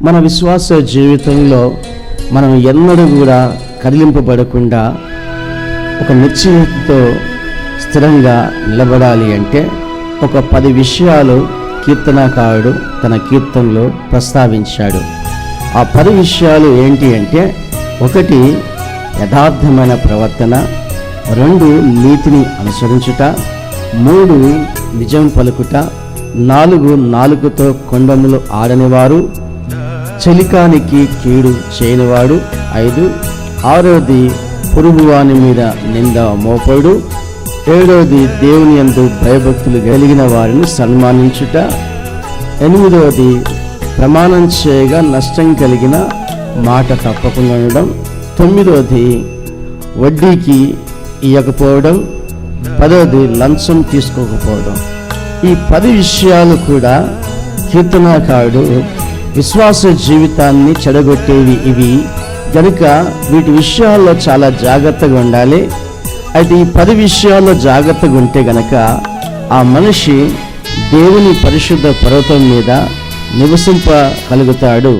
మన విశ్వాస జీవితంలో మనం ఎన్నడూ కూడా కదిలింపబడకుండా ఒక నిశ్చయతతో స్థిరంగా నిలబడాలి అంటే ఒక 10 విషయాలు కీర్తనకారుడు తన కీర్తనలో ప్రస్తావించాడు. ఆ 10 విషయాలు ఏంటి అంటే, 1 యథార్థమైన ప్రవర్తన, 2 నీతిని అనుసరించుట, 3 నిజం పలుకుట, 4 నాలుకతో కొండములు ఆడనివారు, చలికానికి కీడు చేయనివాడు, 5 6వది పొరుగువాని మీద నింద మోపడు, 7వది దేవుని యందు భయభక్తులు కలిగిన వారిని సన్మానించుట, 8వది ప్రమాణం చేయగా నష్టం కలిగిన మాట తప్పకుండా ఉండడం, 9వది వడ్డీకి ఇవ్వకపోవడం, 10వది లంచం తీసుకోకపోవడం. ఈ 10 విషయాలు కూడా కీర్తనకారుడు విశ్వాస జీవితాన్ని చెడగొట్టేవి ఇవి కనుక వీటి విషయాల్లో చాలా జాగ్రత్తగా ఉండాలి. అయితే ఈ 10 విషయాల్లో జాగ్రత్తగా ఉంటే గనక ఆ మనిషి దేవుని పరిశుద్ధ పర్వతం మీద నివసింపగలుగుతాడు.